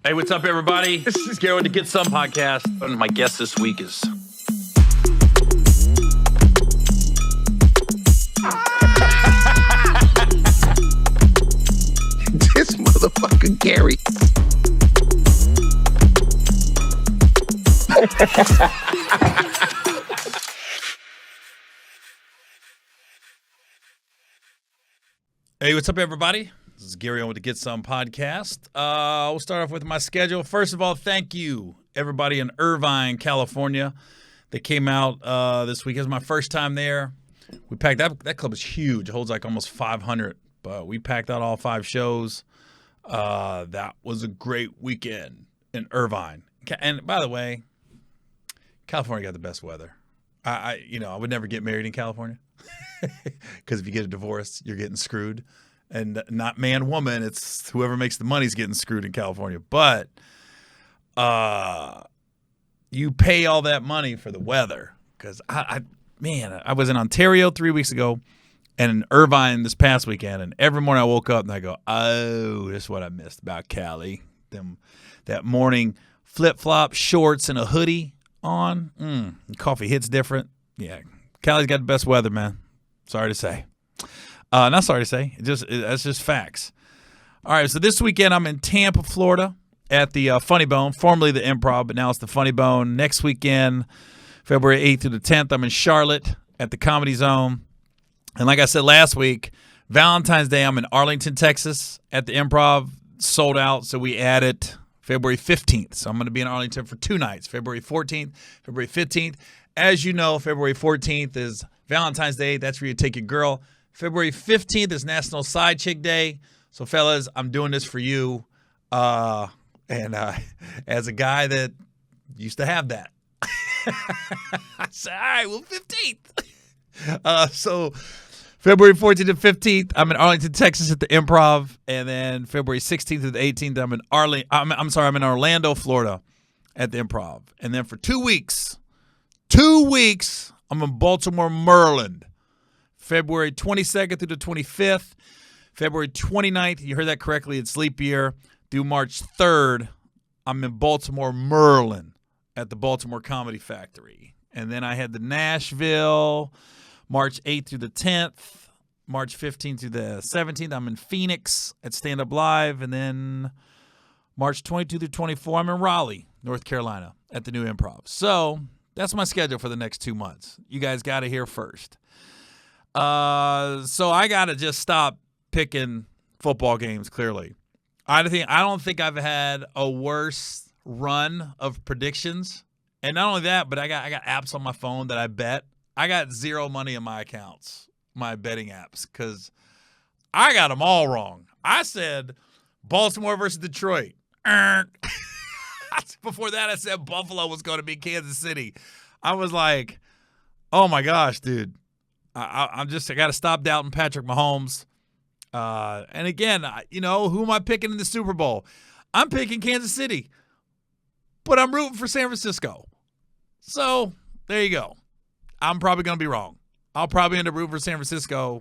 Hey, what's up, everybody? This is Gary Owen, the Get Some podcast. And my guest this week is... This motherfucker Gary. Hey, what's up, everybody? This is Gary Owen with the Get Some podcast. We'll start off with my schedule. First of all, thank you, everybody in Irvine, California, that came out this week. It was my first time there. We packed that club is huge. It holds like almost 500, but we packed out all 5 shows. That was a great weekend in Irvine. And by the way, California got the best weather. I would never get married in California because if you get a divorce, you're getting screwed. And not man, woman, it's whoever makes the money's getting screwed in California. But you pay all that money for the weather. Because, I was in Ontario 3 weeks ago and in Irvine this past weekend. And every morning I woke up and I go, oh, this is what I missed about Cali. That morning flip-flop, shorts, and a hoodie on. Coffee hits different. Yeah, Cali's got the best weather, man. Sorry to say. Not sorry to say. That's just facts. All right, so this weekend I'm in Tampa, Florida at the Funny Bone, formerly the Improv, but now it's the Funny Bone. Next weekend, February 8th through the 10th, I'm in Charlotte at the Comedy Zone. And like I said last week, Valentine's Day, I'm in Arlington, Texas at the Improv. Sold out, so we added February 15th. So I'm going to be in Arlington for 2 nights, February 14th, February 15th. As you know, February 14th is Valentine's Day. That's where you take your girl. February 15th is National Side Chick Day. So, fellas, I'm doing this for you. As a guy that used to have that. I said, all right, well, 15th. So, February 14th and 15th, I'm in Arlington, Texas at the Improv. And then February 16th to the 18th, I'm in Orlando, Florida at the Improv. And then for 2 weeks, I'm in Baltimore, Maryland. February 22nd through the 25th. February 29th, you heard that correctly, it's leap year. Through March 3rd, I'm in Baltimore, Maryland at the Baltimore Comedy Factory. And then I had the Nashville, March 8th through the 10th. March 15th through the 17th, I'm in Phoenix at Stand Up Live. And then March 22 through 24, I'm in Raleigh, North Carolina at the New Improv. So that's my schedule for the next 2 months. You guys got to hear first. So I got to just stop picking football games, clearly. I don't think I've had a worse run of predictions. And not only that, but I got apps on my phone that I bet. I got zero money in my accounts, my betting apps, because I got them all wrong. I said Baltimore versus Detroit. Before that, I said Buffalo was going to be Kansas City. I was like, oh, my gosh, dude. I got to stop doubting Patrick Mahomes. And again, who am I picking in the Super Bowl? I'm picking Kansas City, but I'm rooting for San Francisco. So there you go. I'm probably going to be wrong. I'll probably end up rooting for San Francisco.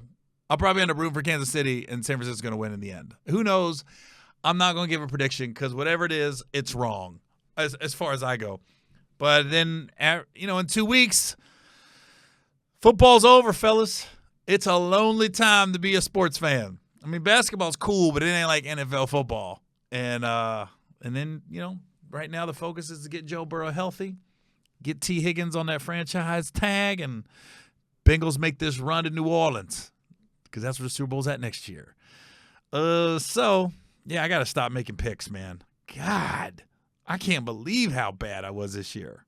I'll probably end up rooting for Kansas City, and San Francisco's going to win in the end. Who knows? I'm not going to give a prediction because whatever it is, it's wrong as far as I go. But then, in 2 weeks, football's over, fellas. It's a lonely time to be a sports fan. I mean, basketball's cool, but it ain't like NFL football. And then, right now the focus is to get Joe Burrow healthy, get T. Higgins on that franchise tag, and Bengals make this run to New Orleans because that's where the Super Bowl's at next year. So, yeah, I got to stop making picks, man. God, I can't believe how bad I was this year.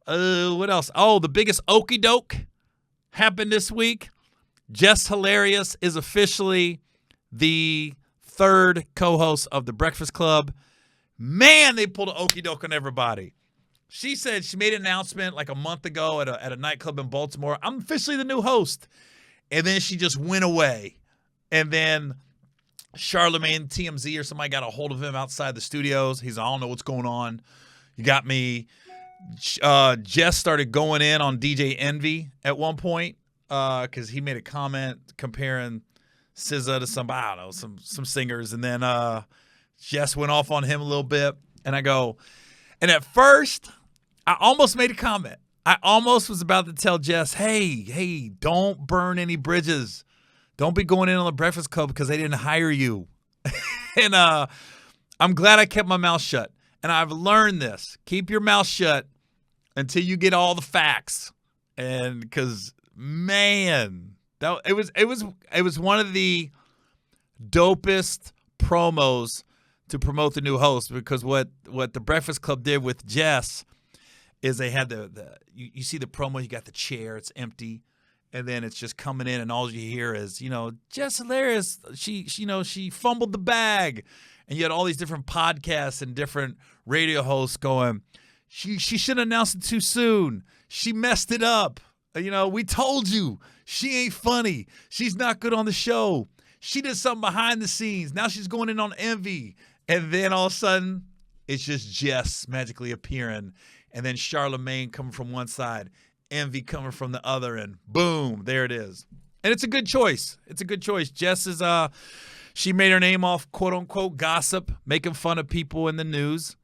What else? Oh, the biggest okie doke happened this week. Jess Hilarious is officially the 3rd co-host of The Breakfast Club. Man, they pulled an okie doke on everybody. She said she made an announcement like a month ago at a nightclub in Baltimore. I'm officially the new host. And then she just went away. And then Charlemagne, TMZ or somebody got a hold of him outside the studios. He's like, I don't know what's going on. You got me. Jess started going in on DJ Envy at one point because he made a comment comparing SZA to somebody, I don't know, some singers. And then Jess went off on him a little bit, and I go, and at first, I almost made a comment. I almost was about to tell Jess, hey, don't burn any bridges. Don't be going in on the Breakfast Club because they didn't hire you. And I'm glad I kept my mouth shut. And I've learned this. Keep your mouth shut until you get all the facts. And because, man, it was one of the dopest promos to promote the new host, because what the Breakfast Club did with Jess is they had you see the promo, you got the chair, it's empty, and then it's just coming in, and all you hear is, Jess Hilarious, she fumbled the bag. And you had all these different podcasts and different radio hosts going, she should have announced it too soon. She messed it up. We told you. She ain't funny. She's not good on the show. She did something behind the scenes. Now she's going in on envy. And then all of a sudden, it's just Jess magically appearing. And then Charlemagne coming from one side, envy coming from the other, and boom, there it is. And it's a good choice. Jess is she made her name off quote-unquote gossip, making fun of people in the news.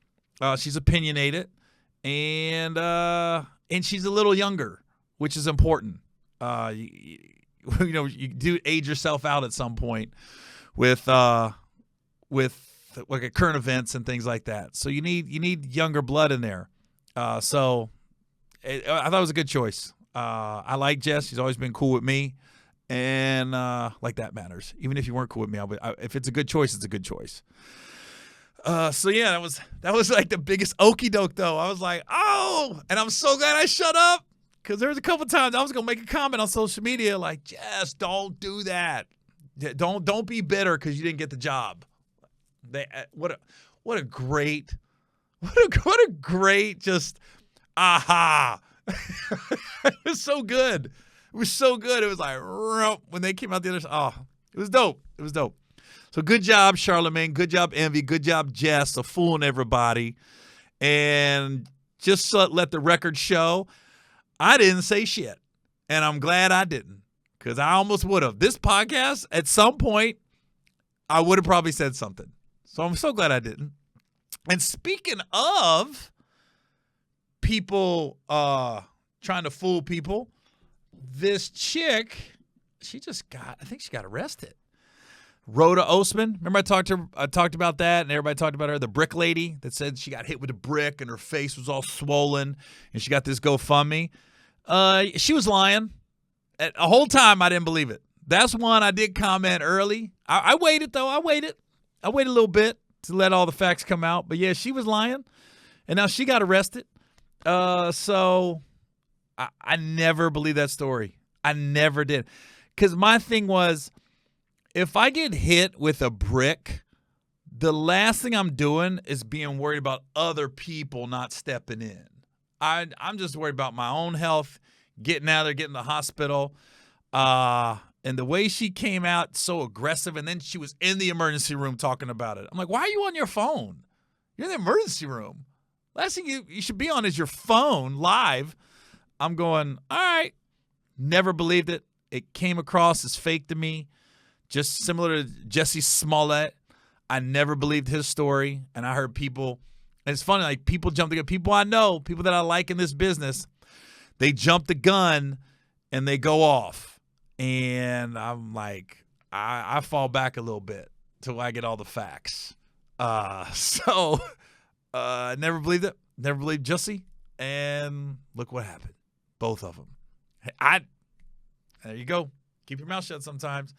She's opinionated, and she's a little younger, which is important. You do age yourself out at some point with like current events and things like that. So you need younger blood in there. I thought it was a good choice. I like Jess. She's always been cool with me. And like that matters. Even if you weren't cool with me, if it's a good choice, it's a good choice. So yeah, that was like the biggest okie doke though. I was like, oh, and I'm so glad I shut up, because there was a couple times I was gonna make a comment on social media like, Jess, don't do that. Don't be bitter because you didn't get the job. What a great just aha. It was so good. It was so good. It was like, when they came out the other side. Oh, it was dope. So good job, Charlemagne. Good job, Envy. Good job, Jess, for fooling everybody. And just let the record show, I didn't say shit. And I'm glad I didn't, because I almost would have. This podcast, at some point, I would have probably said something. So I'm so glad I didn't. And speaking of people trying to fool people, this chick, I think she got arrested. Rhoda Osman. Remember I talked about that, and everybody talked about her, the brick lady that said she got hit with a brick and her face was all swollen, and she got this GoFundMe. She was lying. A whole time I didn't believe it. That's one I did comment early. I waited, though. I waited a little bit to let all the facts come out. But, yeah, she was lying, and now she got arrested. So I never believed that story. I never did. Because my thing was, if I get hit with a brick, the last thing I'm doing is being worried about other people not stepping in. I'm just worried about my own health, getting out of there, getting to the hospital. And the way she came out so aggressive, and then she was in the emergency room talking about it. I'm like, why are you on your phone? You're in the emergency room. Last thing you should be on is your phone live. I'm going, all right. Never believed it. It came across as fake to me. Just similar to Jesse Smollett. I never believed his story. And I heard people, and it's funny, like people jump the gun. People I know, people that I like in this business, they jump the gun and they go off. And I'm like, I fall back a little bit till I get all the facts. So I never believed it. Never believed Jussie. And look what happened. Both of them. There you go. Keep your mouth shut sometimes.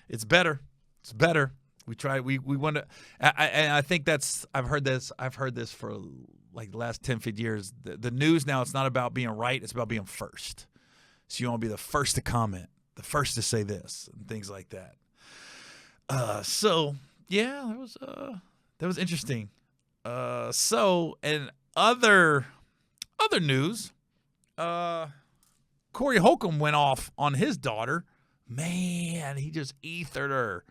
It's better. It's better. We try. We want to. I think I've heard this for like the last 10, 15 years. The news now, it's not about being right. It's about being first. So you want to be the first to comment, the first to say this, and things like that. So yeah, that was interesting. So and other news, Corey Holcomb went off on his daughter. Man, he just ethered her.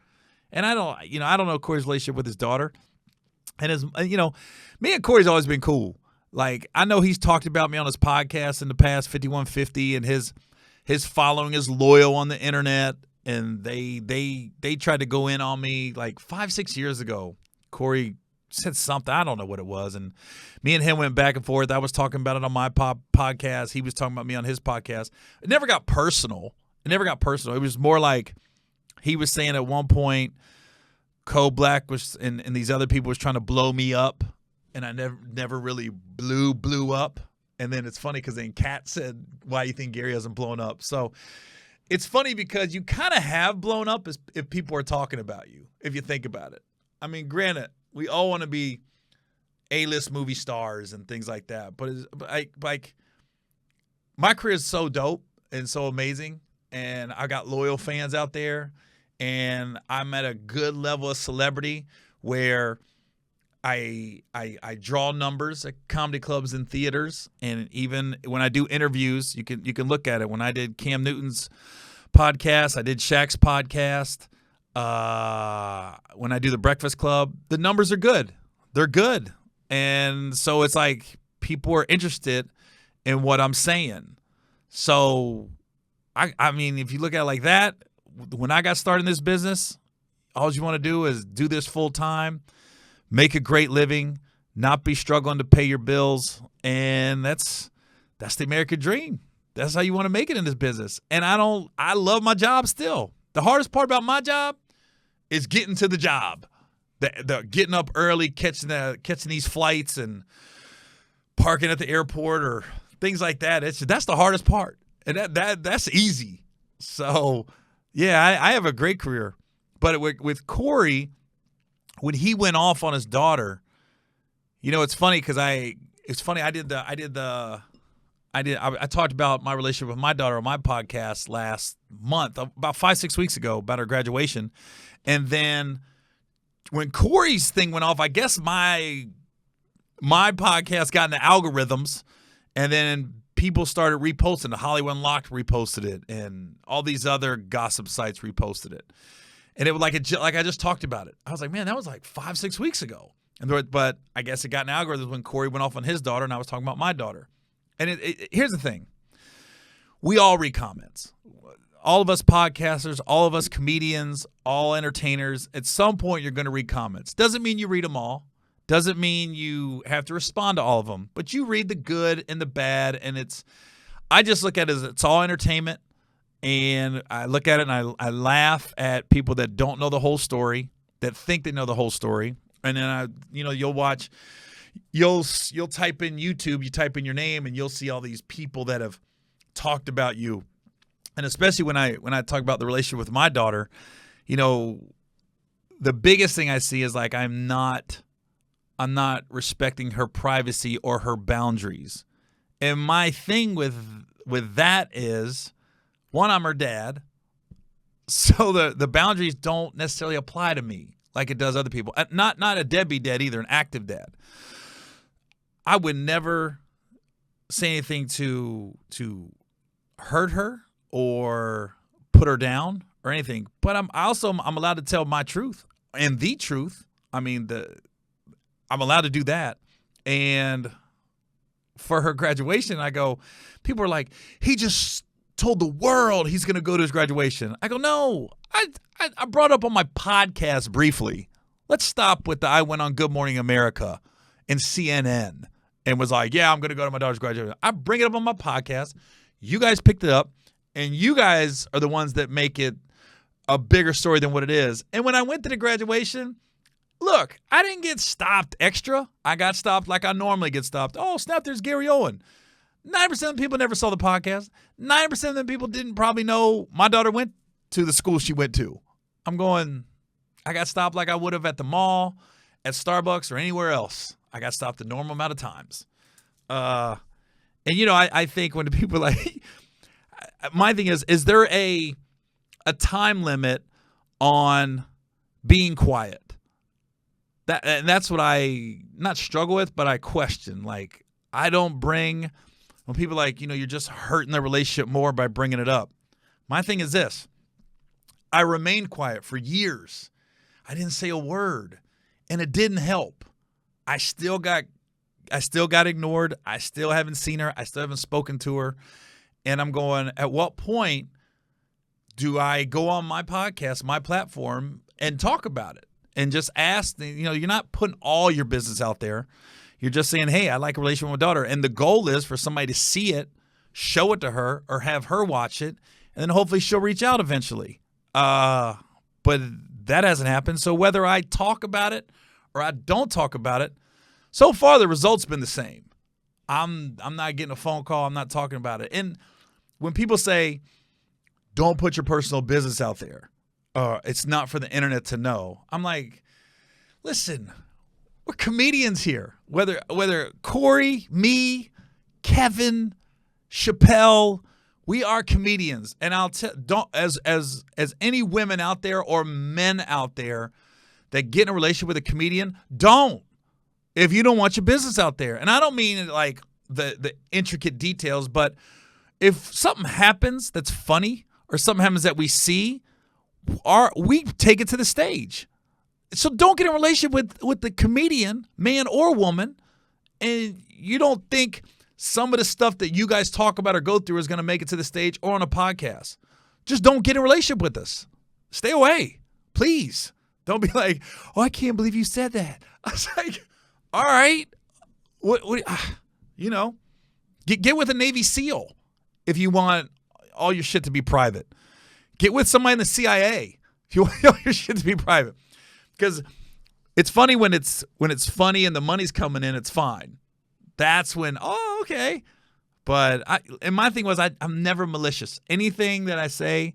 And I don't know Corey's relationship with his daughter. And me and Corey's always been cool. Like, I know he's talked about me on his podcast in the past, 5150, and his following is loyal on the internet. And they tried to go in on me like 5-6 years ago. Corey said something. I don't know what it was. And me and him went back and forth. I was talking about it on my podcast. He was talking about me on his podcast. It never got personal. It was more like he was saying at one point, Black was and these other people was trying to blow me up, and I never really blew up. And then it's funny because then Kat said, "Why you think Gary hasn't blown up?" So it's funny because you kind of have blown up if people are talking about you, if you think about it. I mean, granted, we all want to be A-list movie stars and things like that, but like my career is so dope and so amazing, and I got loyal fans out there. And I'm at a good level of celebrity where I draw numbers at comedy clubs and theaters, and even when I do interviews, you can look at it. When I did Cam Newton's podcast, I did Shaq's podcast. When I do the Breakfast Club, the numbers are good. They're good, and so it's like people are interested in what I'm saying. So I mean, if you look at it like that. When I got started in this business, all you want to do is do this full time, make a great living, not be struggling to pay your bills, and that's the American dream. That's how you want to make it in this business. And I love my job still. The hardest part about my job is getting to the job, the getting up early, catching these flights, and parking at the airport or things like that. That's the hardest part, and that's easy. So. Yeah, I have a great career, but with Corey, when he went off on his daughter, it's funny because I talked about my relationship with my daughter on my podcast last month, about 5-6 weeks ago, about her graduation, and then when Corey's thing went off, I guess my podcast got in the algorithms, and then people started reposting. The Hollywood Unlocked reposted it, and all these other gossip sites reposted it. And it was like I just talked about it. I was like, man, that was like 5-6 weeks ago. But I guess it got in algorithms when Corey went off on his daughter, and I was talking about my daughter. And here's the thing: we all read comments. All of us podcasters, all of us comedians, all entertainers. At some point, you're going to read comments. Doesn't mean you read them all. Doesn't mean you have to respond to all of them, but you read the good and the bad, and I just look at it as it's all entertainment, and I look at it and I laugh at people that don't know the whole story, that think they know the whole story, and then you'll type in YouTube, you type in your name, and you'll see all these people that have talked about you, and especially when I talk about the relationship with my daughter, the biggest thing I see is like I'm not respecting her privacy or her boundaries. And my thing with that is, one, I'm her dad, so the boundaries don't necessarily apply to me like it does other people. Not a deadbeat dad either, an active dad. I would never say anything to hurt her or put her down or anything. But I'm allowed to tell my truth and the truth. I mean, I'm allowed to do that. And for her graduation, people are like, he just told the world he's going to go to his graduation. I go, no, I brought up on my podcast briefly. Let's stop with I went on Good Morning America and CNN and was like, yeah, I'm going to go to my daughter's graduation. I bring it up on my podcast. You guys picked it up, and you guys are the ones that make it a bigger story than what it is. And when I went to the graduation, look, I didn't get stopped extra. I got stopped like I normally get stopped. Oh, snap, there's Gary Owen. 9% of the people never saw the podcast. 9% of the people didn't probably know my daughter went to the school she went to. I got stopped like I would have at the mall, at Starbucks, or anywhere else. I got stopped a normal amount of times. I think when the people like, my thing is there a time limit on being quiet? And that's what I not struggle with, but I question. Like, I don't bring, when people like, you're just hurting the relationship more by bringing it up. My thing is this: I remained quiet for years. I didn't say a word, and it didn't help. I still got ignored. I still haven't seen her. I still haven't spoken to her. And I'm going, at what point do I go on my podcast, my platform, and talk about it and just ask. You're not putting all your business out there. You're just saying, hey, I like a relationship with my daughter. And the goal is for somebody to see it, show it to her, or have her watch it, and then hopefully she'll reach out eventually. But that hasn't happened. So whether I talk about it or I don't talk about it, so far the result's been the same. I'm not getting a phone call. I'm not talking about it. And when people say, don't put your personal business out there, it's not for the internet to know, I'm like, listen, we're comedians here. Whether Corey, me, Kevin, Chappelle, we are comedians. And as any women out there or men out there that get in a relationship with a comedian, don't. If you don't want your business out there. And I don't mean like the intricate details, but if something happens that's funny or something happens that we see, we take it to the stage. So don't get in a relationship with the comedian, man or woman, and you don't think some of the stuff that you guys talk about or go through is going to make it to the stage or on a podcast. Just don't get in a relationship with us. Stay away, please. Don't be like, oh, I can't believe you said that. I was like, all right, get with a Navy SEAL if you want all your shit to be private. Get with somebody in the CIA if you want all your shit to be private. Because it's funny when it's funny and the money's coming in, it's fine. That's when, oh, okay. But my thing was I'm never malicious. Anything that I say,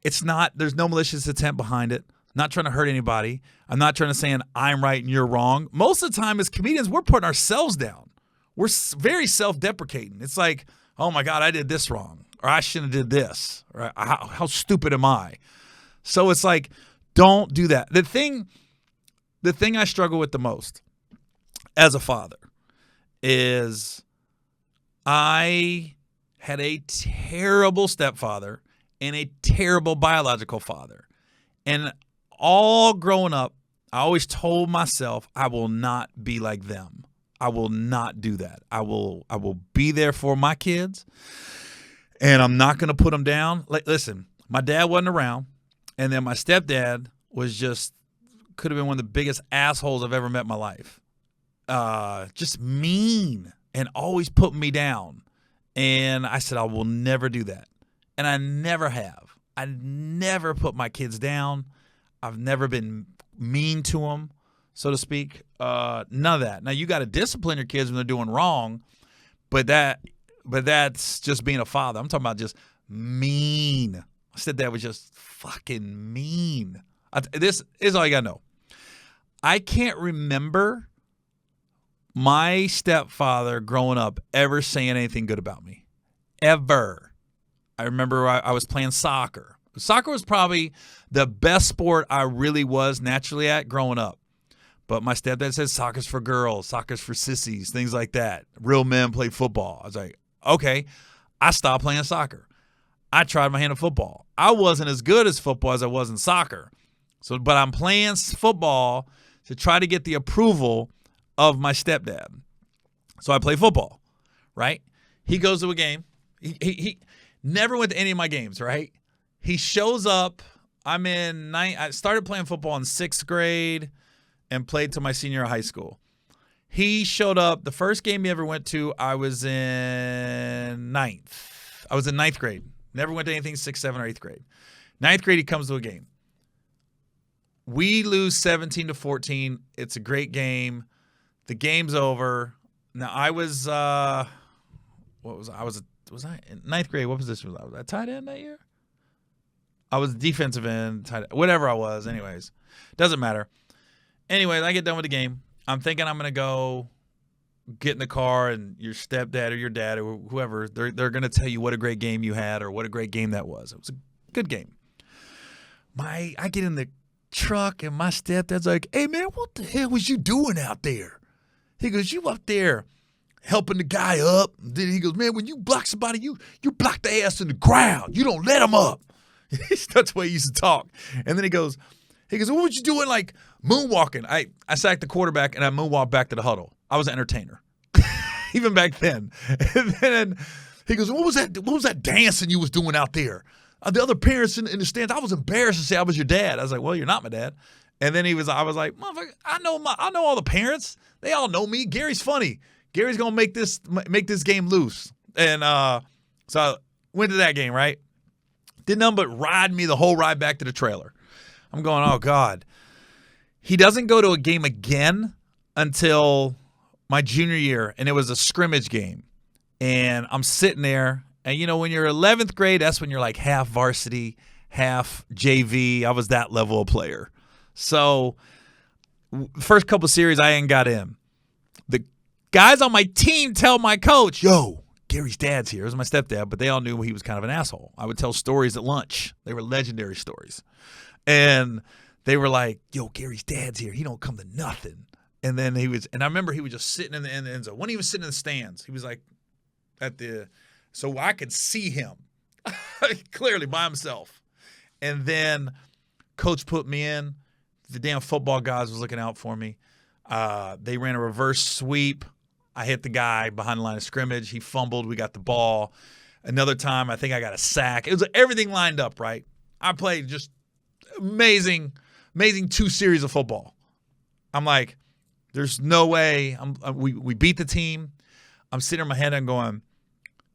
there's no malicious intent behind it. I'm not trying to hurt anybody. I'm not trying to say I'm right and you're wrong. Most of the time as comedians, we're putting ourselves down. We're very self-deprecating. It's like, oh my God, I did this wrong. Or I shouldn't have did this. Or how stupid am I? So it's like, don't do that. The thing I struggle with the most as a father is I had a terrible stepfather and a terrible biological father. And all growing up, I always told myself I will not be like them. I will not do that. I will be there for my kids, and I'm not going to put them down. Like, listen, my dad wasn't around. And then my stepdad could have been one of the biggest assholes I've ever met in my life. Just mean and always putting me down. And I said, I will never do that. And I never have. I never put my kids down. I've never been mean to them, so to speak. None of that. Now, you got to discipline your kids when they're doing wrong, but that's just being a father. I'm talking about just mean. I said that was just fucking mean. This is all you got to know. I can't remember my stepfather growing up ever saying anything good about me. Ever. I remember I was playing soccer. Soccer was probably the best sport I really was naturally at growing up. But my stepdad said soccer's for girls, soccer's for sissies, things like that. Real men play football. I was like, okay. I stopped playing soccer. I tried my hand at football. I wasn't as good as football as I was in soccer. But I'm playing football to try to get the approval of my stepdad. So I play football, right? He goes to a game. He never went to any of my games, right? He shows up. I started playing football in 6th grade and played till my senior year of high school. He showed up. The first game he ever went to, I was in 9th grade. Never went to anything 6th, 7th, or 8th grade. 9th grade, he comes to a game. We lose 17-14. It's a great game. The game's over. Now, I was I in 9th grade? What position was I? Was I tight end that year? I was defensive end, tight end, whatever I was. Anyways, doesn't matter. Anyways, I get done with the game. I'm thinking I'm going to go get in the car, and your stepdad or your dad or whoever, they're going to tell you what a great game you had or what a great game that was. It was a good game. I get in the truck, and my stepdad's like, hey, man, what the hell was you doing out there? He goes, you up there helping the guy up. And then he goes, man, when you block somebody, you block the ass in the ground. You don't let them up. That's the way he used to talk. And then he goes, what was you doing, like moonwalking? I sacked the quarterback, and I moonwalked back to the huddle. I was an entertainer, even back then. And then he goes, what was that dancing you was doing out there? The other parents in the stands, I was embarrassed to say I was your dad. I was like, well, you're not my dad. And then I was like, motherfucker, I know all the parents. They all know me. Gary's funny. Gary's gonna make this game loose. And so I went to that game, right? Did nothing but ride me the whole ride back to the trailer. I'm going, oh God. He doesn't go to a game again until my junior year, and it was a scrimmage game. And I'm sitting there, and when you're 11th grade, that's when you're like half varsity, half JV. I was that level of player. So first couple series, I ain't got in. The guys on my team tell my coach, yo, Gary's dad's here. It was my stepdad, but they all knew he was kind of an asshole. I would tell stories at lunch. They were legendary stories. And they were like, yo, Gary's dad's here. He don't come to nothing. And then and I remember he was just sitting in the end zone. When he was sitting in the stands, he was like so I could see him clearly by himself. And then coach put me in. The damn football guys was looking out for me. They ran a reverse sweep. I hit the guy behind the line of scrimmage. He fumbled. We got the ball. Another time, I think I got a sack. It was everything lined up, right? I played just amazing 2 series of football. I'm like, there's no way. We beat the team. I'm sitting in my head and going,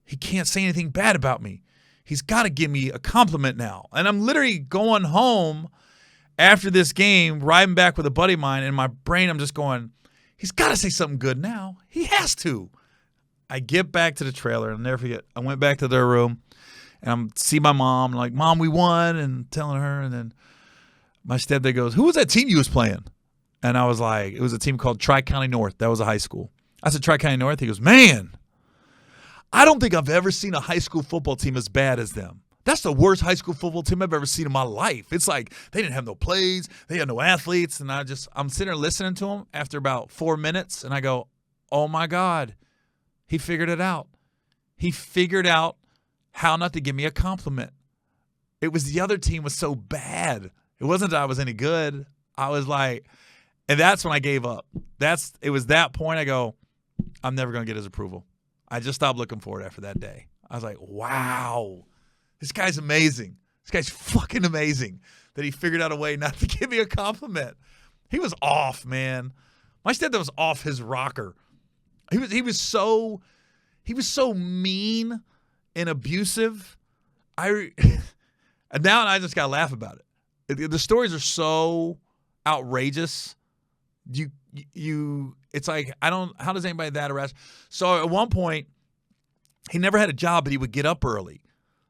he can't say anything bad about me. He's got to give me a compliment now. And I'm literally going home after this game, riding back with a buddy of mine. In my brain, I'm just going, he's got to say something good now. He has to. I get back to the trailer. I'll never forget. I went back to their room, and I see my mom. I'm like, Mom, we won, and telling her. And then my stepdad goes, who was that team you was playing? And I was like, it was a team called Tri-County North. That was a high school. I said, Tri-County North? He goes, man, I don't think I've ever seen a high school football team as bad as them. That's the worst high school football team I've ever seen in my life. It's like they didn't have no plays. They had no athletes. And I'm sitting there listening to him after about 4 minutes, and I go, oh, my God, he figured it out. He figured out how not to give me a compliment. It was the other team was so bad. It wasn't that I was any good. I was like, and that's when I gave up. It was that point I go, I'm never going to get his approval. I just stopped looking for it after that day. I was like, wow. This guy's amazing. This guy's fucking amazing that he figured out a way not to give me a compliment. He was off, man. My stepdad was off his rocker. He was so mean and abusive. And now I just gotta laugh about it. The stories are so outrageous. It's like how does anybody that arrest? So at one point, he never had a job, but he would get up early.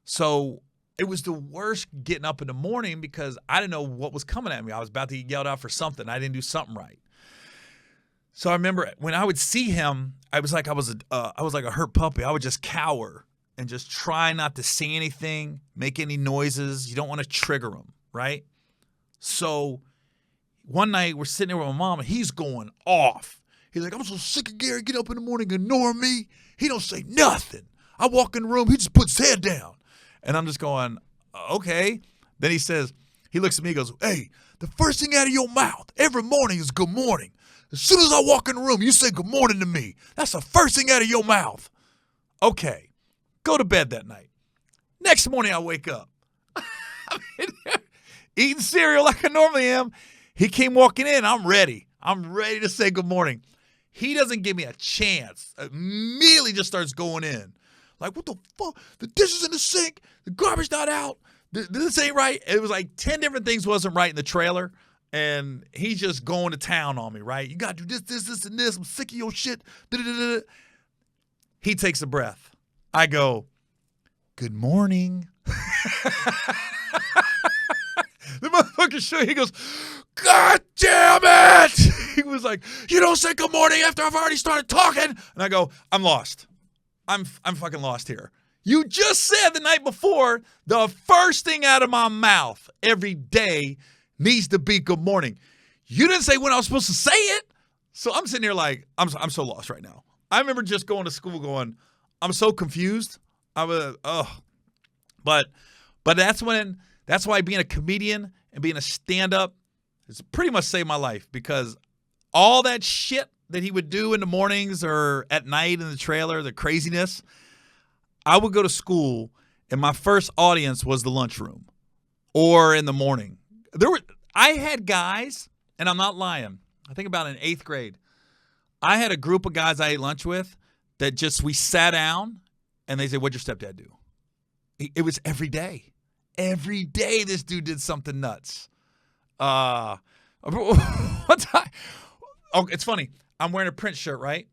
So it was the worst getting up in the morning because I didn't know what was coming at me. I was about to get yelled out for something. I didn't do something right. So I remember when I would see him, I was like a hurt puppy. I would just cower and just try not to say anything, make any noises. You don't want to trigger him, right? So one night we're sitting there with my mom and he's going off. He's like, I'm so sick of Gary. Get up in the morning and ignore me. He don't say nothing. I walk in the room, he just puts his head down. And I'm just going, okay. Then he looks at me and goes, hey, the first thing out of your mouth every morning is good morning. As soon as I walk in the room, you say good morning to me. That's the first thing out of your mouth. Okay. Go to bed that night. Next morning I wake up. Eating cereal like I normally am. He came walking in. I'm ready. I'm ready to say good morning. He doesn't give me a chance. Immediately just starts going in. Like, what the fuck? The dishes in the sink. The garbage not out. This ain't right. It was like 10 different things wasn't right in the trailer. And he's just going to town on me, right? You got to do this, and this. I'm sick of your shit. Da-da-da-da. He takes a breath. I go, good morning. The motherfucker shook. He goes, God damn it. He was like, you don't say good morning after I've already started talking. And I go, I'm lost. I'm fucking lost here. You just said the night before, the first thing out of my mouth every day needs to be good morning. You didn't say when I was supposed to say it. So I'm sitting here like, I'm so lost right now. I remember just going to school going, I'm so confused. But that's why being a comedian and being a stand-up has pretty much saved my life, because all that shit that he would do in the mornings or at night in the trailer, the craziness, I would go to school and my first audience was the lunchroom or in the morning. I had guys, and I'm not lying. I think about in 8th grade, I had a group of guys I ate lunch with that we sat down, and they said, "What'd your stepdad do?" It was every day. Every day this dude did something nuts. One time, it's funny. I'm wearing a Prince shirt, right?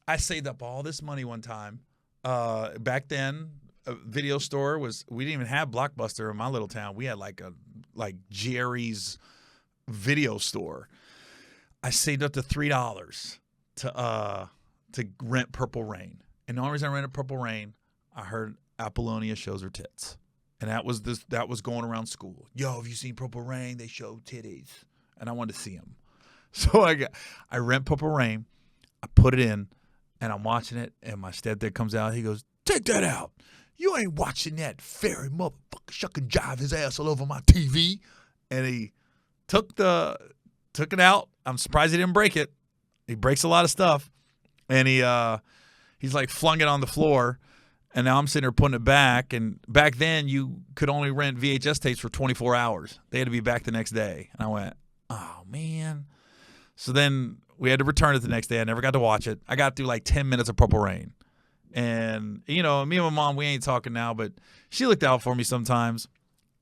I saved up all this money one time. Back then, a video store we didn't even have Blockbuster in my little town. We had like Jerry's video store. I saved up to $3 to rent Purple Rain. And the only reason I rented Purple Rain, I heard Apollonia shows her tits. And that was going around school. Yo, have you seen Purple Rain? They show titties. And I wanted to see them. So I rent Purple Rain. I put it in, and I'm watching it, and my stepdad comes out. He goes, "Take that out. You ain't watching that fairy motherfucker shuck and jive his ass all over my TV." And he took it out. I'm surprised he didn't break it. He breaks a lot of stuff. And he's like flung it on the floor. And now I'm sitting there putting it back. And back then, you could only rent VHS tapes for 24 hours. They had to be back the next day. And I went, oh, man. So then we had to return it the next day. I never got to watch it. I got through like 10 minutes of Purple Rain. And, me and my mom, we ain't talking now, but she looked out for me sometimes.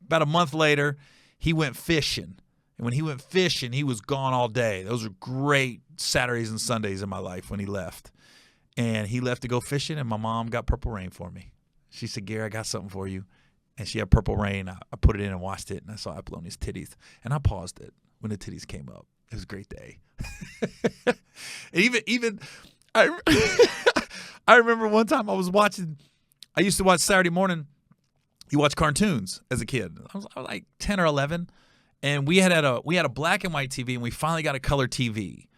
About a month later, he went fishing. And when he went fishing, he was gone all day. Those were great Saturdays and Sundays in my life when he left. And he left to go fishing, and my mom got Purple Rain for me. She said, "Gary, I got something for you." And she had Purple Rain. I put it in and watched it, and I saw Apollonia's titties. And I paused it when the titties came up. It was a great day. And even I remember one time I used to watch Saturday morning. You watch cartoons as a kid. I was like 10 or 11. And we had a black and white TV, and we finally got a color TV.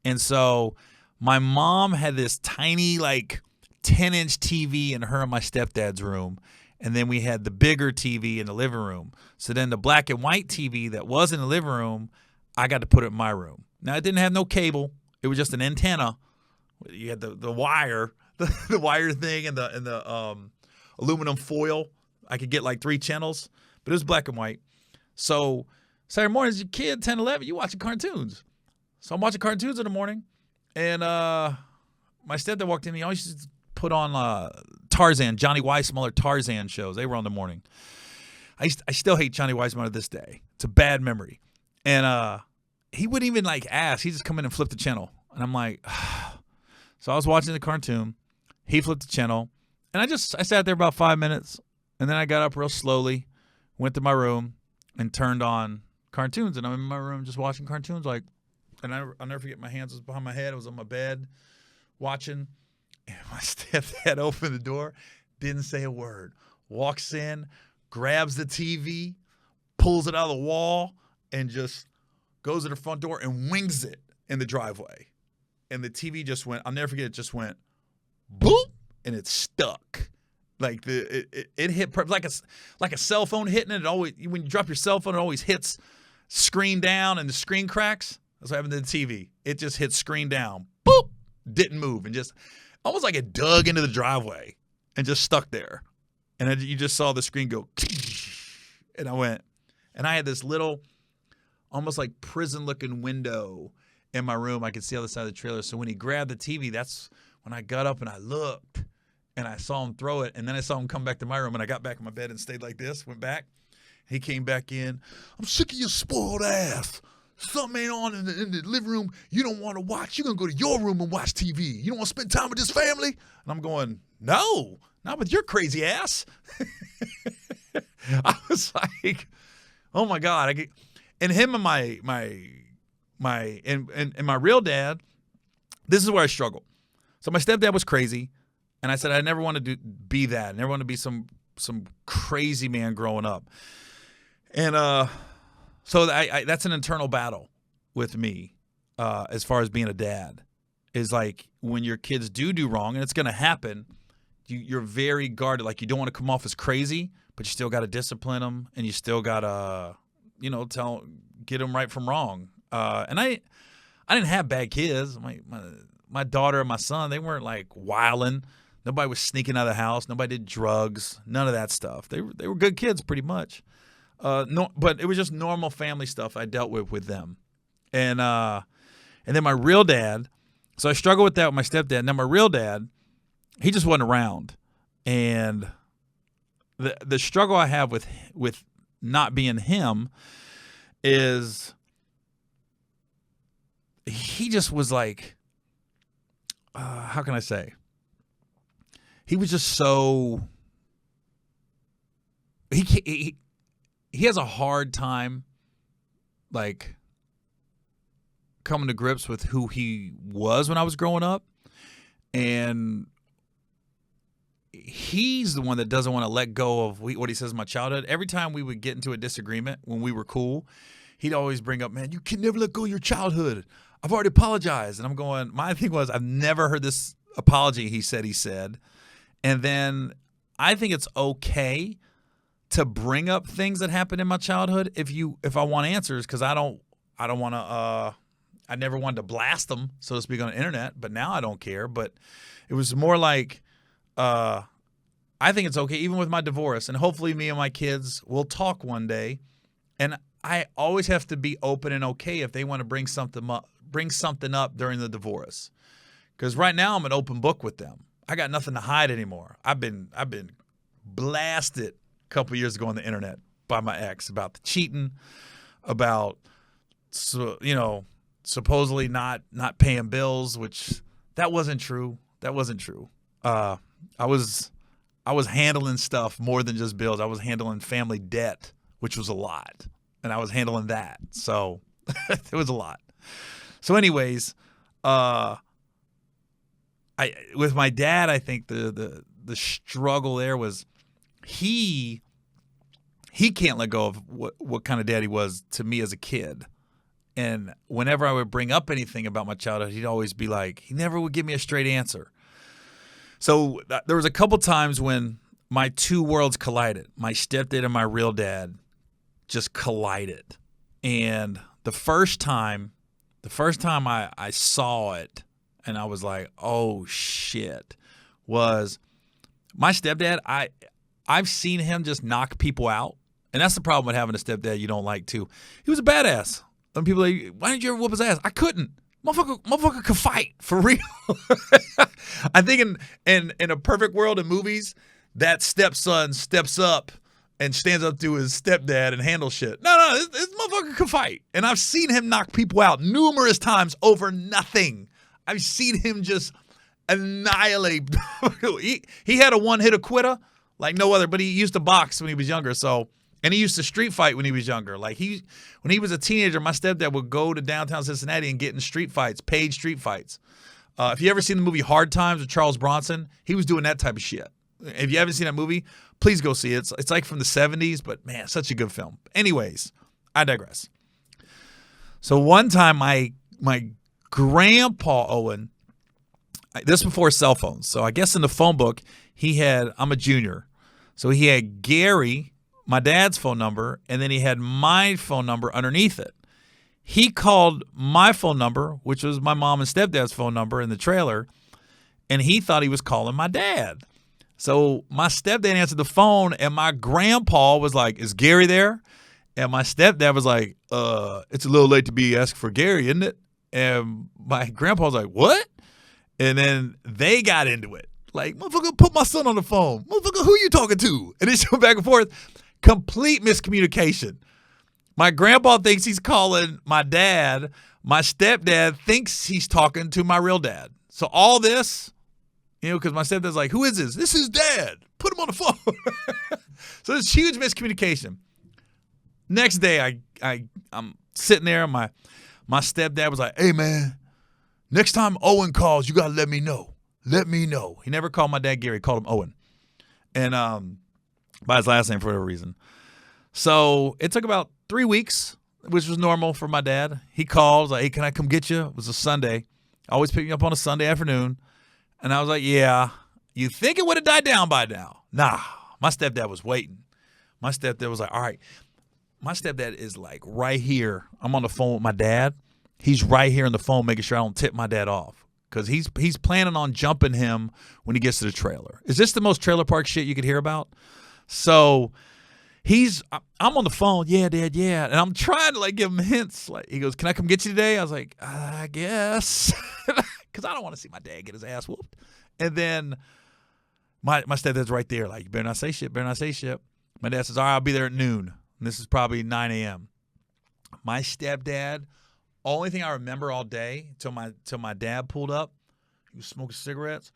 And so my mom had this tiny, like, 10-inch TV in her and my stepdad's room. And then we had the bigger TV in the living room. So then the black and white TV that was in the living room, I got to put it in my room. Now, it didn't have no cable. It was just an antenna. You had the wire, the wire thing and the aluminum foil. I could get like 3 channels, but it was black and white. So Saturday morning, as a kid, 10, 11, you watching cartoons. So I'm watching cartoons in the morning, and my stepdad walked in. He always used to put on Tarzan, Johnny Weissmuller Tarzan shows. They were on the morning. I still hate Johnny Weissmuller to this day. It's a bad memory. And he wouldn't even like ask. He just come in and flip the channel. And I'm like, so I was watching the cartoon. He flipped the channel. And I sat there about 5 minutes. And then I got up real slowly, went to my room, and turned on cartoons. And I'm in my room just watching cartoons. And I'll never forget, my hands was behind my head. I was on my bed watching. And my stepdad opened the door, didn't say a word. Walks in, grabs the TV, pulls it out of the wall, and just goes to the front door and wings it in the driveway. And the TV just went, I'll never forget, it just went boop, and it stuck. Like it hit like a cell phone hitting it. It always, when you drop your cell phone, it always hits screen down and the screen cracks. That's what happened to the TV. It just hit screen down. Boop! Didn't move, and just almost like it dug into the driveway and just stuck there. And you just saw the screen go, and I went, and I had this little, almost like prison-looking window in my room. I could see the other side of the trailer. So when he grabbed the TV, that's when I got up and I looked, and I saw him throw it, and then I saw him come back to my room, and I got back in my bed and stayed like this, went back. He came back in. "I'm sick of your spoiled ass. Something ain't on in the living room you don't want to watch. You're going to go to your room and watch TV. You don't want to spend time with this family?" And I'm going, "No, not with your crazy ass." I was like, oh, my God. And him and my real dad, this is where I struggle. So my stepdad was crazy, and I said I never wanted to be that. I never wanted to be some crazy man growing up. And so that's an internal battle with me as far as being a dad. Is like when your kids do wrong, and it's going to happen, you're very guarded. Like you don't want to come off as crazy, but you still got to discipline them, and you still got to, get them right from wrong. And I didn't have bad kids. My daughter and my son, they weren't like wilding. Nobody was sneaking out of the house. Nobody did drugs. None of that stuff. They were good kids pretty much. No, but it was just normal family stuff I dealt with them. And then my real dad, so I struggled with that with my stepdad. And then my real dad, he just wasn't around. And the struggle I have with not being him is he just was like, how can I say? He was just so, he has a hard time, like, coming to grips with who he was when I was growing up. And he's the one that doesn't want to let go of what he says in my childhood. Every time we would get into a disagreement when we were cool, he'd always bring up, man, you can never let go of your childhood. I've already apologized. And I'm going, my thing was, I've never heard this apology he said. And then I think it's okay to bring up things that happened in my childhood if I want answers, because I don't want to I never wanted to blast them, so to speak, on the internet, but now I don't care. But it was more like, I think it's okay, even with my divorce, and hopefully me and my kids will talk one day. And I always have to be open and okay if they want to bring something up during the divorce, because right now I'm an open book with them. I got nothing to hide anymore. I've been blasted a couple years ago on the internet by my ex about the cheating, about supposedly not paying bills, which that wasn't true. I was handling stuff more than just bills. I was handling family debt, which was a lot, and I was handling that. So it was a lot. So anyways, with my dad, I think the struggle there was he can't let go of what kind of dad he was to me as a kid. And whenever I would bring up anything about my childhood, he'd always be like, he never would give me a straight answer. So there was a couple times when my two worlds collided. My stepdad and my real dad just collided. And the first time I saw it and I was like, oh shit, was my stepdad. I've seen him just knock people out. And that's the problem with having a stepdad you don't like too. He was a badass. And people are like, why didn't you ever whoop his ass? I couldn't. Motherfucker could fight for real. I think in a perfect world in movies, that stepson steps up and stands up to his stepdad and handles shit. No, this motherfucker could fight. And I've seen him knock people out numerous times over nothing. I've seen him just annihilate. He had a one-hit quitter like no other, but he used to box when he was younger, so. And he used to street fight when he was younger. Like when he was a teenager, my stepdad would go to downtown Cincinnati and get in street fights, paid street fights. If you ever seen the movie Hard Times with Charles Bronson, he was doing that type of shit. If you haven't seen that movie, please go see it. It's like from the 70s, but man, such a good film. Anyways, I digress. So one time my grandpa Owen, this before cell phones. So I guess in the phone book, I'm a junior. So he had Gary, my dad's phone number, and then he had my phone number underneath it. He called my phone number, which was my mom and stepdad's phone number in the trailer, and he thought he was calling my dad. So my stepdad answered the phone, and my grandpa was like, is Gary there? And my stepdad was like, it's a little late to be asking for Gary, isn't it? And my grandpa was like, what? And then they got into it. Like, motherfucker, put my son on the phone. Motherfucker, who you talking to? And it's going back and forth. Complete miscommunication. My grandpa thinks he's calling my dad. My stepdad thinks he's talking to my real dad. So all this, because my stepdad's like, who is this? This is dad. Put him on the phone. So this huge miscommunication. Next day, I'm sitting there. And my stepdad was like, hey, man, next time Owen calls, you got to let me know. Let me know. He never called my dad Gary. He called him Owen. And by his last name for whatever reason. So it took about 3 weeks, which was normal for my dad. He called, like, hey, can I come get you? It was a Sunday. Always pick me up on a Sunday afternoon. And I was like, yeah. You think it would have died down by now? Nah. My stepdad was waiting. My stepdad was like, all right. My stepdad is like right here. I'm on the phone with my dad. He's right here on the phone making sure I don't tip my dad off. Because he's planning on jumping him when he gets to the trailer. Is this the most trailer park shit you could hear about? So I'm on the phone. Yeah, Dad, yeah. And I'm trying to like give him hints. Like he goes, can I come get you today? I was like, I guess. Because I don't want to see my dad get his ass whooped. And then my stepdad's right there. Like, you better not say shit. Better not say shit. My dad says, all right, I'll be there at noon. And this is probably 9 a.m. My stepdad, only thing I remember all day till my dad pulled up, he was smoking cigarettes.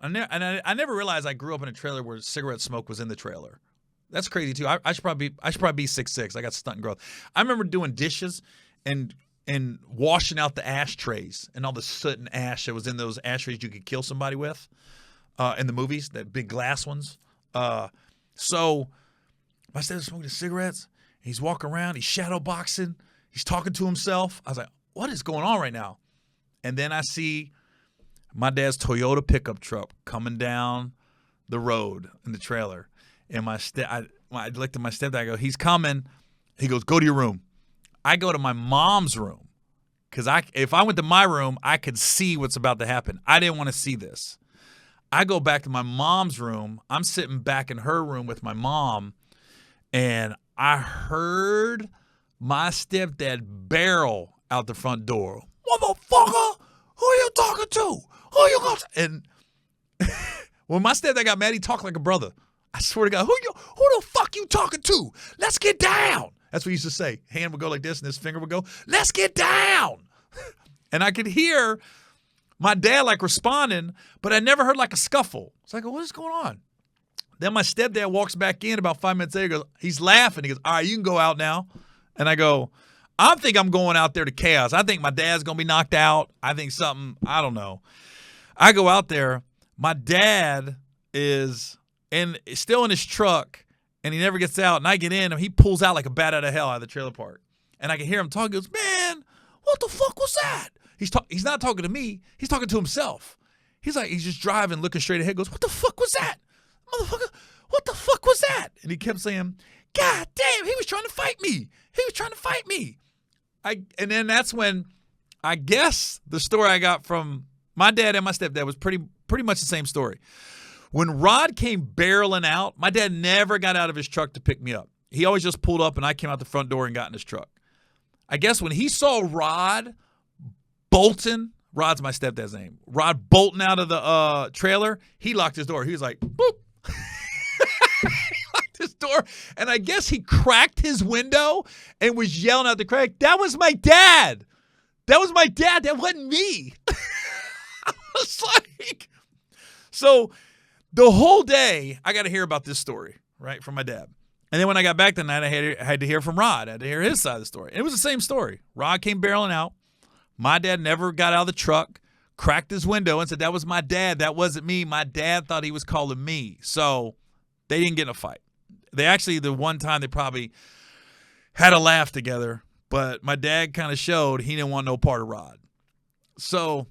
I never realized I grew up in a trailer where cigarette smoke was in the trailer. That's crazy too. I should probably be 6'6". I got stunting growth. I remember doing dishes and washing out the ashtrays and all the soot and ash that was in those ashtrays you could kill somebody with in the movies, that big glass ones. So my stepdad's smoking cigarettes. He's walking around. He's shadow boxing. He's talking to himself. I was like, what is going on right now? And then I see my dad's Toyota pickup truck coming down the road in the trailer. And I looked at my stepdad. I go, he's coming. He goes, go to your room. I go to my mom's room because if I went to my room, I could see what's about to happen. I didn't want to see this. I go back to my mom's room. I'm sitting back in her room with my mom, and I heard my stepdad barrel out the front door. Motherfucker, who are you talking to? Who are you going to? And when my stepdad got mad, he talked like a brother. I swear to God, who the fuck you talking to? Let's get down. That's what he used to say. Hand would go like this, and his finger would go, let's get down. And I could hear my dad like responding, but I never heard like a scuffle. It's like, what is going on? Then my stepdad walks back in about 5 minutes later. He's laughing. He goes, all right, you can go out now. And I go, I think I'm going out there to chaos. I think my dad's going to be knocked out. I think something, I don't know. I go out there. My dad is still in his truck, and he never gets out. And I get in, and he pulls out like a bat out of hell out of the trailer park. And I can hear him talk. He goes, man, what the fuck was that? He's not talking to me. He's talking to himself. He's just driving, looking straight ahead. Goes, what the fuck was that? Motherfucker, what the fuck was that? And he kept saying, God damn, he was trying to fight me. He was trying to fight me. And then that's when I guess the story I got from my dad and my stepdad was pretty much the same story. When Rod came barreling out, my dad never got out of his truck to pick me up. He always just pulled up, and I came out the front door and got in his truck. I guess when he saw Rod bolting, Rod's my stepdad's name, Rod bolting out of the trailer, he locked his door. He was like, boop. He locked his door, and I guess he cracked his window and was yelling out the crack, that was my dad. That was my dad. That wasn't me. I was like, so the whole day I got to hear about this story, right, from my dad. And then when I got back that night, I had to hear from Rod. I had to hear his side of the story. And it was the same story. Rod came barreling out. My dad never got out of the truck, cracked his window, and said, that was my dad. That wasn't me. My dad thought he was calling me. So they didn't get in a fight. They actually, the one time they probably had a laugh together, but my dad kind of showed he didn't want no part of Rod. So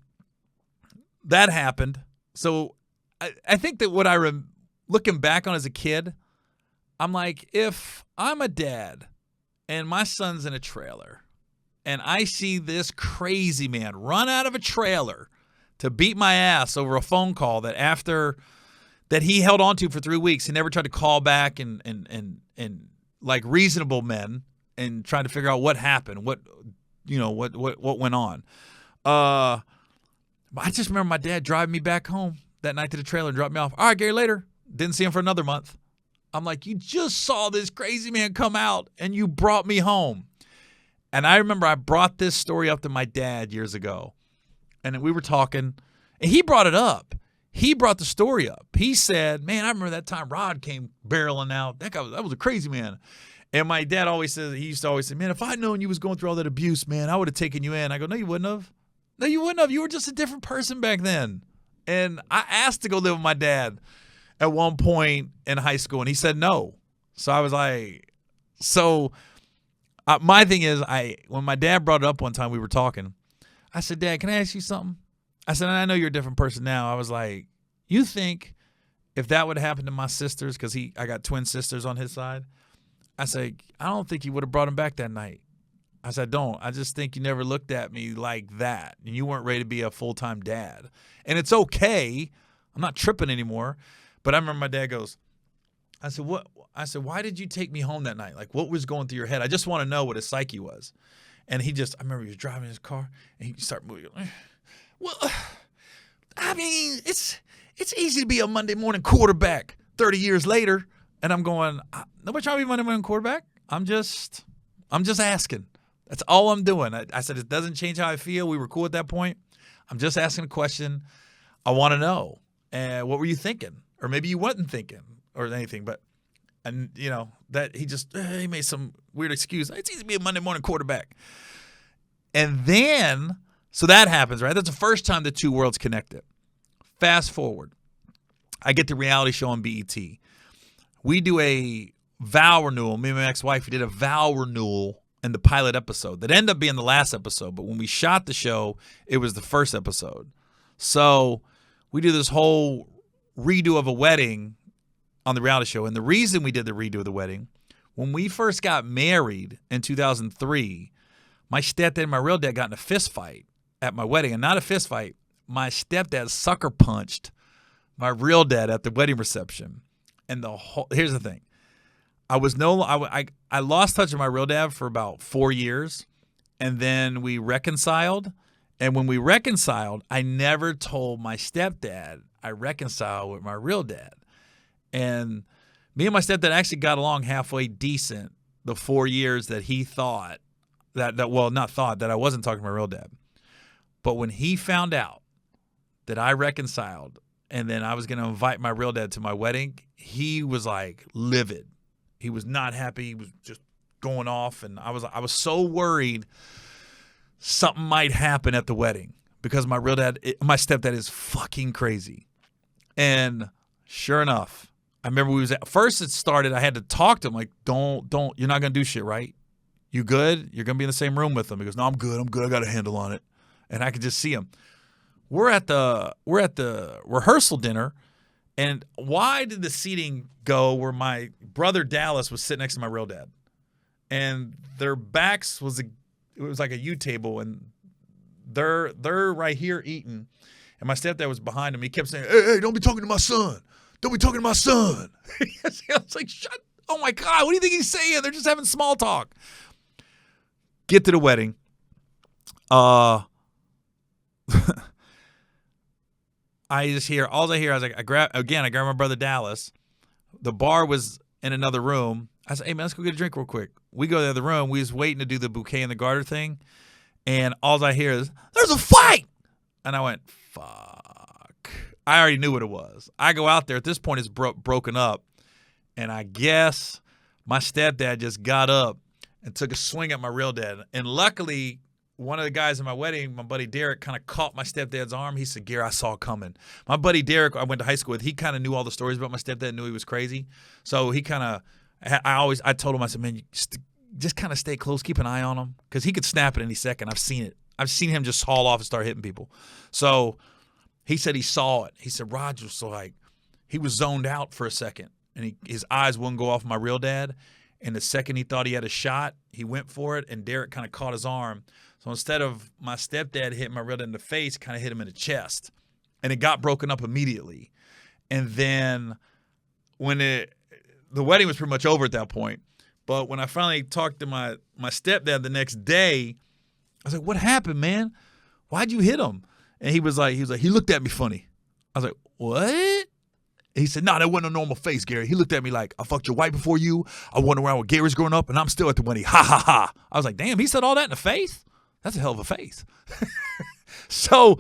that happened. So I think that what looking back on as a kid, I'm like, if I'm a dad and my son's in a trailer and I see this crazy man run out of a trailer to beat my ass over a phone call that he held on to for 3 weeks, he never tried to call back and like reasonable men and trying to figure out what happened, what went on. I just remember my dad driving me back home that night to the trailer and dropped me off. All right, Gary, later. Didn't see him for another month. I'm like, you just saw this crazy man come out and you brought me home. And I remember I brought this story up to my dad years ago. And we were talking, and he brought it up. He brought the story up. He said, man, I remember that time Rod came barreling out. That was a crazy man. And my dad he used to always say, man, if I'd known you was going through all that abuse, man, I would have taken you in. I go, no, you wouldn't have. No, you wouldn't have. You were just a different person back then. And I asked to go live with my dad at one point in high school, and he said no. So I was like, my thing is, when my dad brought it up one time, we were talking. I said, Dad, can I ask you something? I said, I know you're a different person now. I was like, you think if that would happen to my sisters, because I got twin sisters on his side, I said, I don't think you would have brought him back that night. I said, don't. I just think you never looked at me like that, and you weren't ready to be a full-time dad. And it's okay. I'm not tripping anymore. But I remember my dad goes, I said, what? I said, why did you take me home that night? Like, what was going through your head? I just want to know what his psyche was. And I remember he was driving his car, and he started moving. Well, I mean, it's easy to be a Monday morning quarterback 30 years later. And I'm going, nobody trying to be a Monday morning quarterback. I'm just asking. That's all I'm doing. I said, it doesn't change how I feel. We were cool at that point. I'm just asking a question. I want to know. And what were you thinking? Or maybe you wasn't thinking or anything. And that he made some weird excuse. It's easy to be a Monday morning quarterback. And then, so that happens, right? That's the first time the two worlds connected. Fast forward. I get the reality show on BET. We do a vow renewal. Me and my ex-wife, we did a vow renewal in the pilot episode that ended up being the last episode. But when we shot the show, it was the first episode. So we do this whole redo of a wedding on the reality show. And the reason we did the redo of the wedding, when we first got married in 2003, my stepdad and my real dad got in a fist fight at my wedding. And not a fist fight. My stepdad sucker punched my real dad at the wedding reception. And here's the thing. I lost touch with my real dad for about 4 years. And then we reconciled. And when we reconciled, I never told my stepdad I reconciled with my real dad. And me and my stepdad actually got along halfway decent the 4 years that he thought that I wasn't talking to my real dad. But when he found out that I reconciled and then I was going to invite my real dad to my wedding, he was like livid. He was not happy. He was just going off. And I was so worried something might happen at the wedding because my stepdad is fucking crazy. And sure enough, I remember first it started, I had to talk to him like, don't, you're not going to do shit, right? You good? You're going to be in the same room with him. He goes, no, I'm good. I got a handle on it. And I could just see him. We're at the rehearsal dinner. And why did the seating go where my brother Dallas was sitting next to my real dad? And their backs it was like a U table, and they're right here eating. And my stepdad was behind him. He kept saying, hey, don't be talking to my son. Don't be talking to my son. I was like, oh my God, what do you think he's saying? They're just having small talk. Get to the wedding. I was like, I grabbed my brother Dallas. The bar was in another room. I said, hey, man, let's go get a drink real quick. We go to the other room. We was waiting to do the bouquet and the garter thing. And all I hear is, there's a fight. And I went, fuck. I already knew what it was. I go out there. At this point, it's broken up. And I guess my stepdad just got up and took a swing at my real dad. And luckily, one of the guys in my wedding, my buddy Derek, kind of caught my stepdad's arm. He said, Gary, I saw it coming. My buddy Derek, I went to high school with, he kind of knew all the stories about my stepdad, knew he was crazy. So he kind of, I told him, I said, man, you just kind of stay close, keep an eye on him. Because he could snap at any second. I've seen it. I've seen him just haul off and start hitting people. So he said he saw it. He said, Roger, so like, he was zoned out for a second. And his eyes wouldn't go off my real dad. And the second he thought he had a shot, he went for it. And Derek kind of caught his arm. So instead of my stepdad hitting my real dad in the face, kind of hit him in the chest. And it got broken up immediately. And then when the wedding was pretty much over at that point. But when I finally talked to my stepdad the next day, I was like, what happened, man? Why'd you hit him? And he was like, he looked at me funny. I was like, what? He said, nah, that wasn't a normal face, Gary. He looked at me like, I fucked your wife before you. I went around with Gary's growing up, and I'm still at the wedding. Ha, ha, ha. I was like, damn, he said all that in the face? That's a hell of a face. So,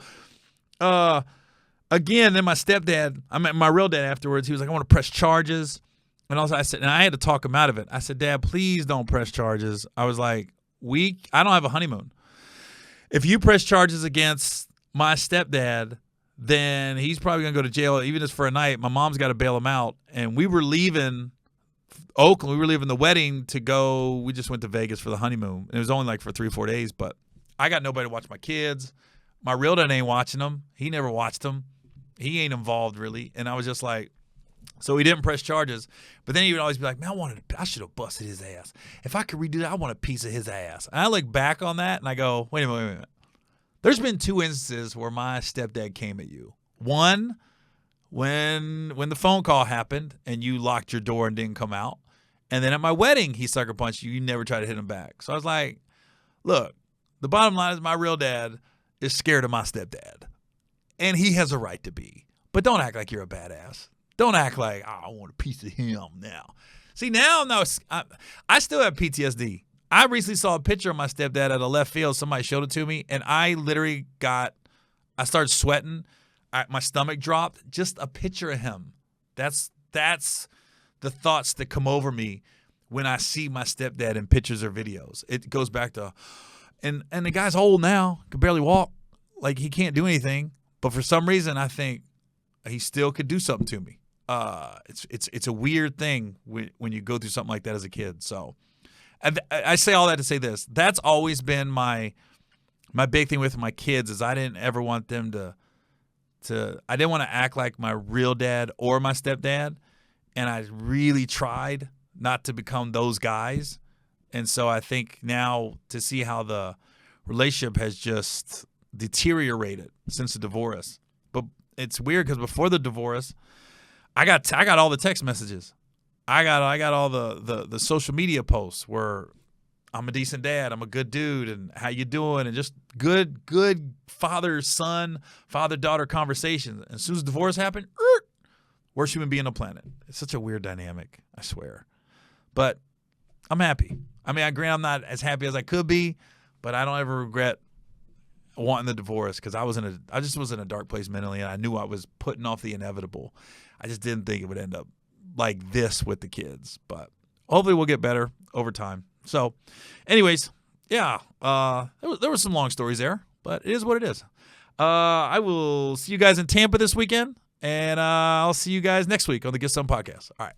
again, then my stepdad, I met my real dad afterwards. He was like, I want to press charges. And also I said, and I had to talk him out of it. I said, Dad, please don't press charges. I was like, I don't have a honeymoon. If you press charges against my stepdad, then he's probably going to go to jail, even just for a night. My mom's got to bail him out. And we were leaving Oakland. We were leaving the wedding to go. We just went to Vegas for the honeymoon. And it was only like for 3 or 4 days, but I got nobody to watch my kids. My real dad ain't watching them. He never watched them. He ain't involved really. And I was just like, so he didn't press charges. But then he would always be like, man, I should have busted his ass. If I could redo that, I want a piece of his ass. And I look back on that and I go, wait a minute. There's been 2 instances where my stepdad came at you. One when the phone call happened and you locked your door and didn't come out. And then at my wedding, he sucker punched you. You never tried to hit him back. So I was like, look, the bottom line is my real dad is scared of my stepdad. And he has a right to be. But don't act like you're a badass. Don't act like, I want a piece of him now. See, now, no, I still have PTSD. I recently saw a picture of my stepdad at a left field. Somebody showed it to me, and I literally I started sweating. My stomach dropped. Just a picture of him. That's the thoughts that come over me when I see my stepdad in pictures or videos. It goes back to, and the guy's old now, can barely walk. Like, he can't do anything. But for some reason, I think he still could do something to me. It's a weird thing when you go through something like that as a kid. So I say all that to say this. That's always been my big thing with my kids is I didn't ever want them I didn't want to act like my real dad or my stepdad. And I really tried not to become those guys. And so I think now to see how the relationship has just deteriorated since the divorce. But it's weird because before the divorce, I got all the text messages. I got all the social media posts where I'm a decent dad, I'm a good dude, and how you doing, and just good father-son, father-daughter conversations. And as soon as divorce happened, worst human being on the planet. It's such a weird dynamic, I swear. But I'm happy. I mean, I'm not as happy as I could be, but I don't ever regret wanting the divorce because I just was in a dark place mentally, and I knew I was putting off the inevitable. I just didn't think it would end up like this with the kids, but hopefully we'll get better over time. So anyways, yeah, there were some long stories there, but it is what it is. I will see you guys in Tampa this weekend, and I'll see you guys next week on the Get Some Podcast. All right.